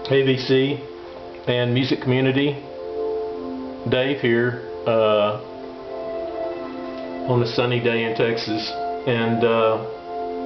AVC and music community. Dave here on a sunny day in Texas, and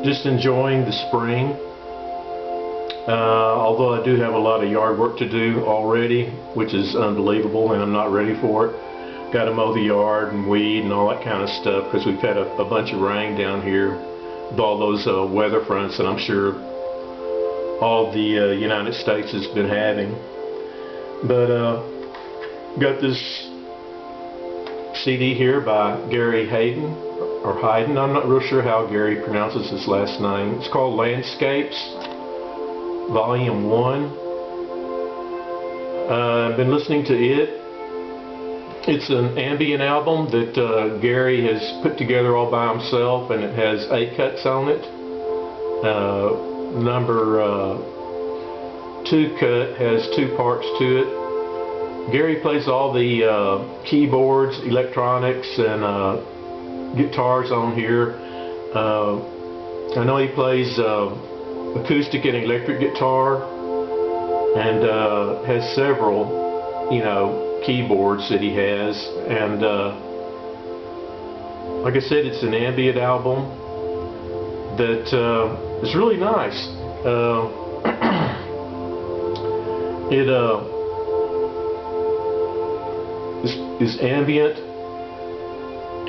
just enjoying the spring. Although I do have a lot of yard work to do already, which is unbelievable, and I'm not ready for it. Got to mow the yard and weed and all that kind of stuff because we've had a bunch of rain down here with all those weather fronts that I'm sure all the United States has been having. But got this CD here by Hayden, I'm not real sure how Gary pronounces his last name. It's called Landscapes, Volume 1. I've been listening to it. It's an ambient album that Gary has put together all by himself, and it has 8 cuts on it. Number 2 cut has 2 parts to it. Gary plays all the keyboards, electronics, and guitars on here. I know he plays acoustic and electric guitar, and has several, keyboards that he has. And like I said, it's an ambient album that is really nice. It is ambient,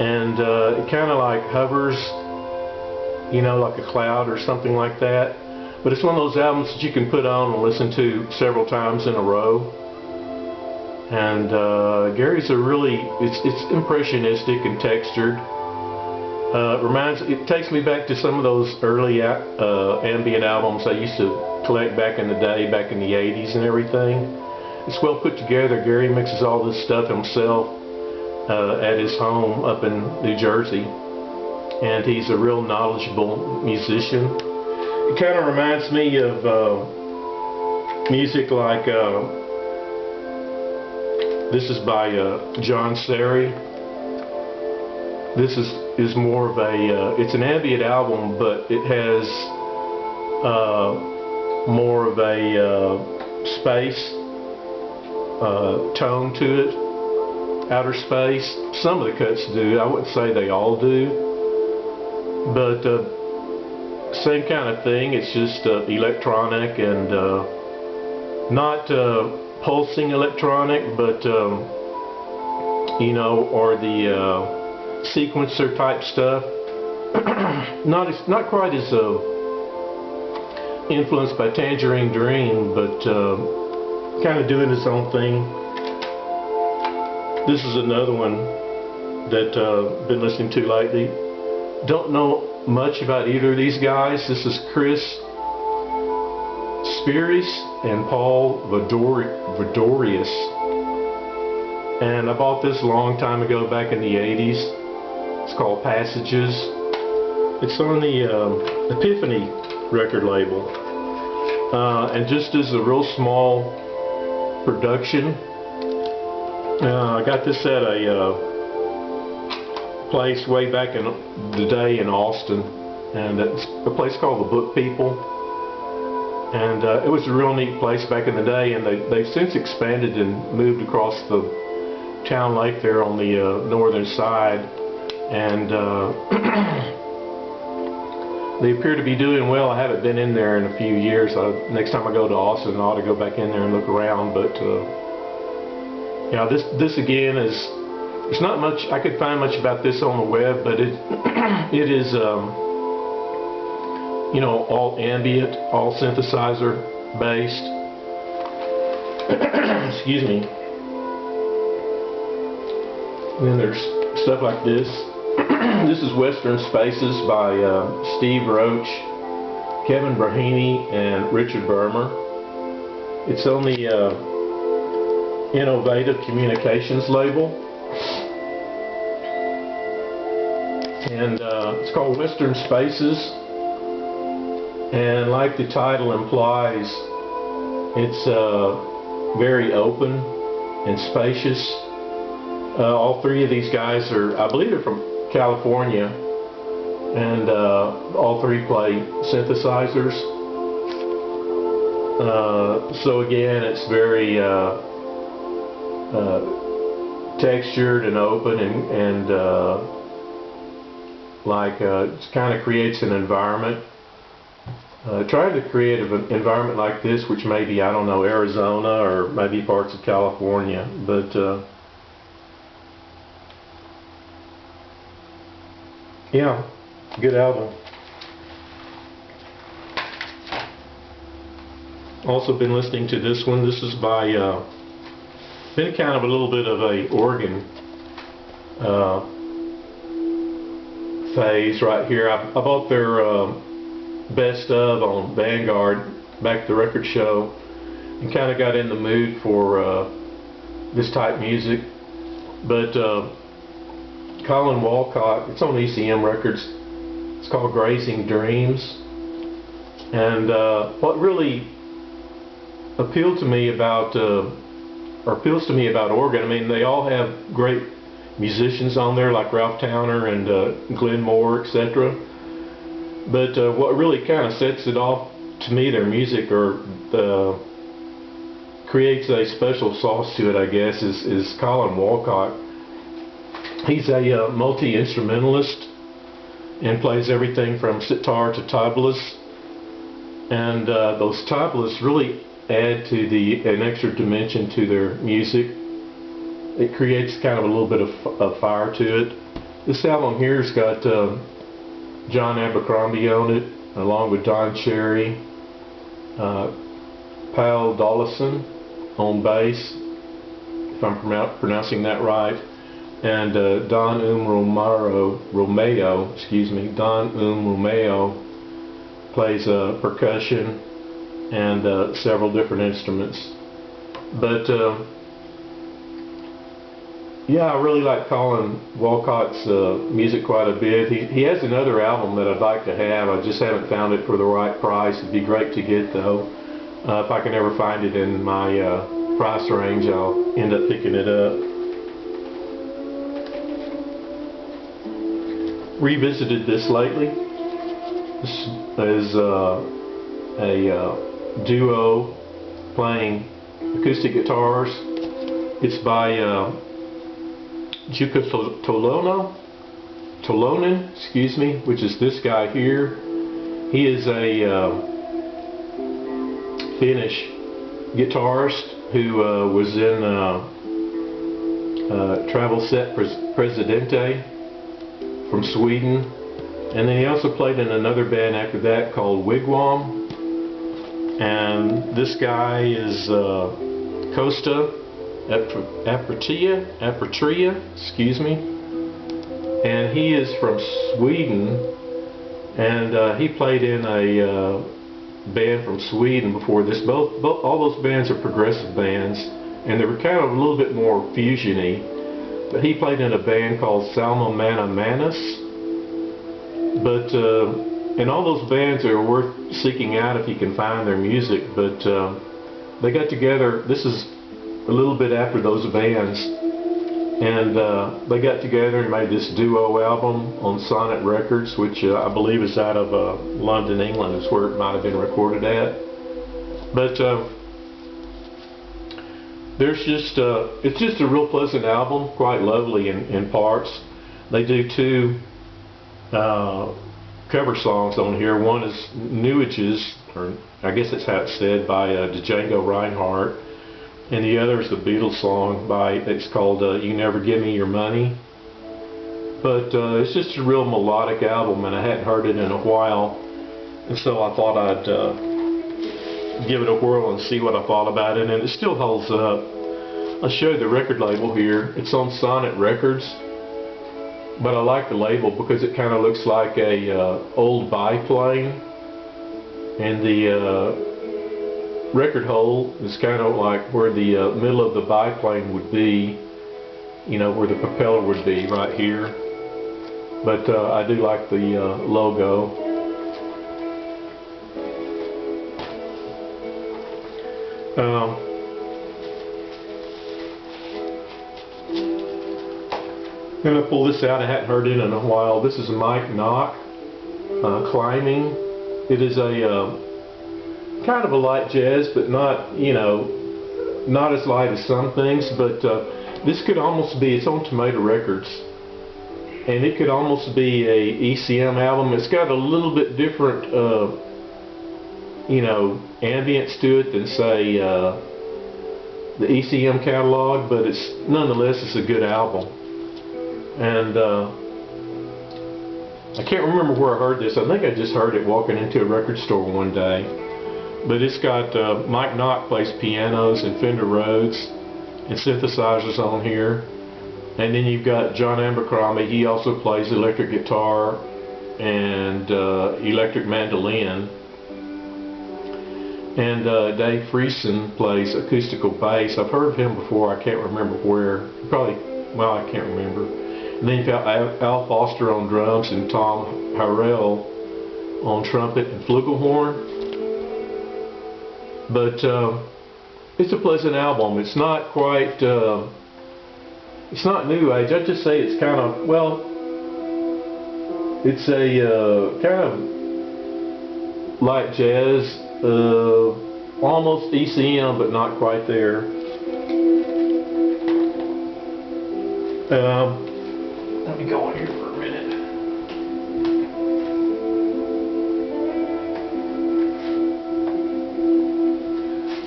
and it kind of like hovers, like a cloud or something like that. But it's one of those albums that you can put on and listen to several times in a row. And Gary's it's impressionistic and textured. It takes me back to some of those early ambient albums I used to collect back in the day, back in the 80s and everything. It's well put together. Gary mixes all this stuff himself at his home up in New Jersey, and he's a real knowledgeable musician. It kind of reminds me of music like this is by John Serry. This is more of a it's an ambient album, but it has more of a space tone to it, outer space. Some of the cuts do. I wouldn't say they all do, but same kind of thing. It's just electronic and not pulsing electronic, but or the sequencer type stuff. Not quite as influenced by Tangerine Dream, but kind of doing its own thing. This is another one that I've been listening to lately. Don't know much about either of these guys. This is Chris Spiris and Paul Vadorius. And I bought this a long time ago, back in the 80s. It's called Passages. It's on the Epiphany record label. And just as a real small production. I got this at a place way back in the day in Austin, and it's a place called the Book People, and it was a real neat place back in the day, and they've since expanded and moved across the town lake there on the northern side, and they appear to be doing well. I haven't been in there in a few years. Next time I go to Austin, I ought to go back in there and look around. But yeah, this again is, there's not much I could find much about this on the web, but it is all ambient, all synthesizer based. Excuse me. And then there's stuff like this. This is Western Spaces by Steve Roach, Kevin Brahimi, and Richard Bermer. It's on the Innovative Communications label, and it's called Western Spaces, and like the title implies, it's very open and spacious. All 3 of these guys are, I believe they're from California, and all 3 play synthesizers. So again, it's very textured and open, and it kind of creates an environment. Trying to create an environment like this, which may be, I don't know, Arizona or maybe parts of California, but yeah, good album. Also been listening to this one. This is by been kind of a little bit of a organ phase right here. I bought their best of on Vanguard back at the record show, and kind of got in the mood for this type music. But Colin Walcott, it's on ECM Records, it's called Grazing Dreams. And what really appealed to me about or appeals to me about organ, I mean, they all have great musicians on there like Ralph Towner and Glenn Moore, etc. But what really kind of sets it off to me, their music, or creates a special sauce to it, I guess, is Colin Walcott. He's a multi-instrumentalist and plays everything from sitar to tablas, and those tablas really add to an extra dimension to their music. It creates kind of a little bit of fire to it. This album here's got John Abercrombie on it, along with Don Cherry, Paul Dollison on bass, if I'm pronouncing that right, and Don Romeo, excuse me, Don Romeo plays percussion and several different instruments. But yeah, I really like Colin Walcott's music quite a bit. He has another album that I'd like to have. I just haven't found it for the right price. It'd be great to get, though. If I can ever find it in my price range, I'll end up picking it up. Revisited this lately. This is a duo playing acoustic guitars. It's by Jukka Tolonen, excuse me, which is this guy here. He is a Finnish guitarist who was in Travel Set Presidente from Sweden, and then he also played in another band after that called Wigwam. And this guy is Costa Apretria, excuse me, and he is from Sweden, and he played in a band from Sweden before this. All those bands are progressive bands, and they were kind of a little bit more fusiony, but he played in a band called Salmo Mana Manus. But and all those bands are worth seeking out if you can find their music. But they got together, this is a little bit after those bands, and they got together and made this duo album on Sonnet Records, which I believe is out of London, England, is where it might have been recorded at. But there's just it's just a real pleasant album, quite lovely in parts. They do two cover songs on here. One is New Ages, or I guess that's how it's said, by Django Reinhardt, and the other is the Beatles song it's called You Never Give Me Your Money. But it's just a real melodic album, and I hadn't heard it in a while, and so I thought I'd give it a whirl and see what I thought about it, and it still holds up. I'll show you the record label here. It's on Sonnet Records, but I like the label because it kind of looks like a old biplane, and the record hole is kind of like where the middle of the biplane would be, you know, where the propeller would be, right here. But I do like the logo. I'm going to pull this out. I hadn't heard it in a while. This is Mike Knock, Climbing. It is a kind kind of a light jazz, but not, you know, not as light as some things. But this could almost be, it's on Tomato Records, and it could almost be a ECM album. It's got a little bit different, you know, ambience to it than say the ECM catalog, but it's nonetheless it's a good album. And I can't remember where I heard this. I think I just heard it walking into a record store one day. But it's got Mike Knock plays pianos and Fender Rhodes and synthesizers on here. And then you've got John Ambercrombie. He also plays electric guitar and electric mandolin. And Dave Friesen plays acoustical bass. I've heard of him before. I can't remember where. Probably, well, I can't remember. And then you've got Al Foster on drums and Tom Harrell on trumpet and flugelhorn. But it's a pleasant album. It's not quite, it's not new age. I'd just say it's kind of, well, it's a kind of light jazz, almost ECM, but not quite there. Let me go in here for a minute.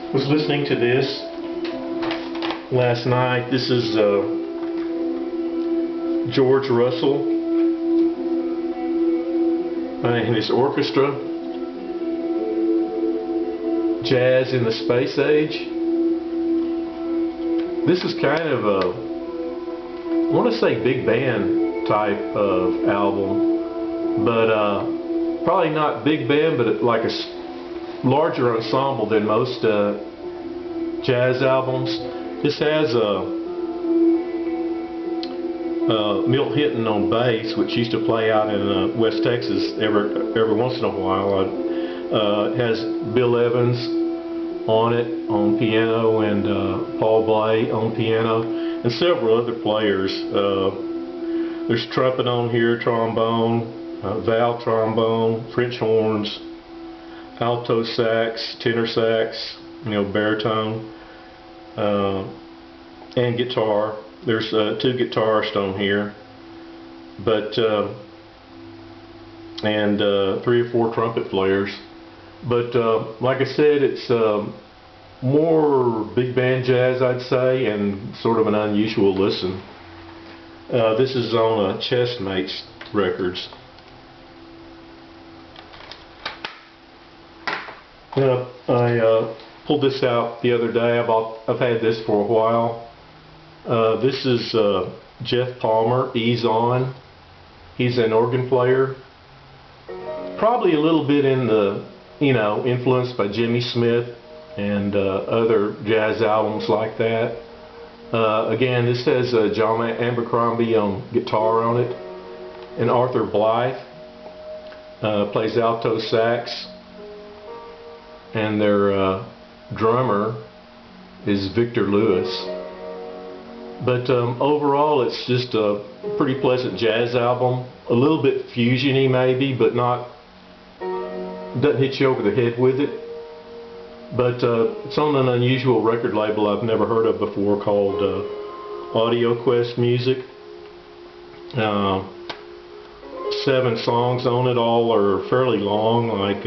I was listening to this last night. This is George Russell and his orchestra, Jazz in the Space Age. This is kind of a, I want to say big band type of album, but probably not big band, but like a larger ensemble than most jazz albums. This has Milt Hinton on bass, which used to play out in West Texas every once in a while. It has Bill Evans on it on piano, and Paul Bley on piano, and several other players. There's trumpet on here, trombone, valve trombone, French horns, alto sax, tenor sax, you know, baritone, and guitar. There's 2 guitarists on here, but and 3 or 4 trumpet players. But like I said, it's more big band jazz, I'd say, and sort of an unusual listen. This is on Chestmates Records. I pulled this out the other day. I've had this for a while. This is Jeff Palmer, Ease On. He's an organ player. Probably a little bit in the, you know, influenced by Jimmy Smith and other jazz albums like that. Again, this has John Abercrombie on guitar on it, and Arthur Blythe plays alto sax, and their drummer is Victor Lewis. But overall, it's just a pretty pleasant jazz album. A little bit fusiony maybe, but not, doesn't hit you over the head with it. But it's on an unusual record label I've never heard of before called Audio Quest Music. 7 songs on it. All are fairly long, like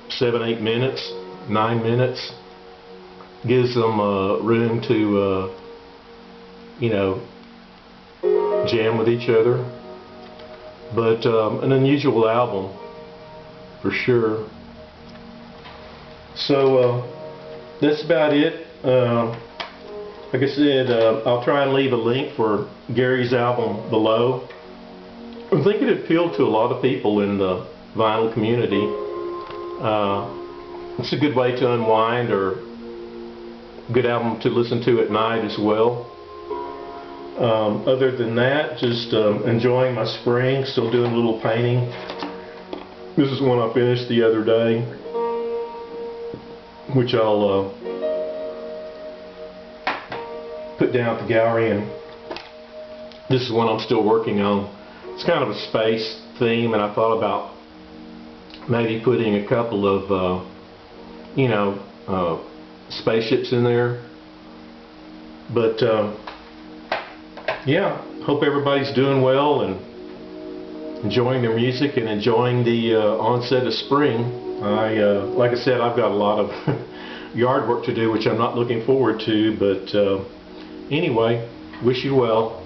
7-8 minutes, 9 minutes. Gives them room to you know, jam with each other. But an unusual album for sure. So that's about it. Like I said, I'll try and leave a link for Gary's album below. I think it appealed to a lot of people in the vinyl community. It's a good way to unwind, or a good album to listen to at night as well. Other than that, just enjoying my spring, still doing a little painting. This is one I finished the other day, which I'll put down at the gallery, and this is one I'm still working on. It's kind of a space theme, and I thought about maybe putting a couple of you know, spaceships in there. But yeah, hope everybody's doing well and enjoying their music and enjoying the onset of spring. Like I said, I've got a lot of yard work to do, which I'm not looking forward to, but anyway, wish you well.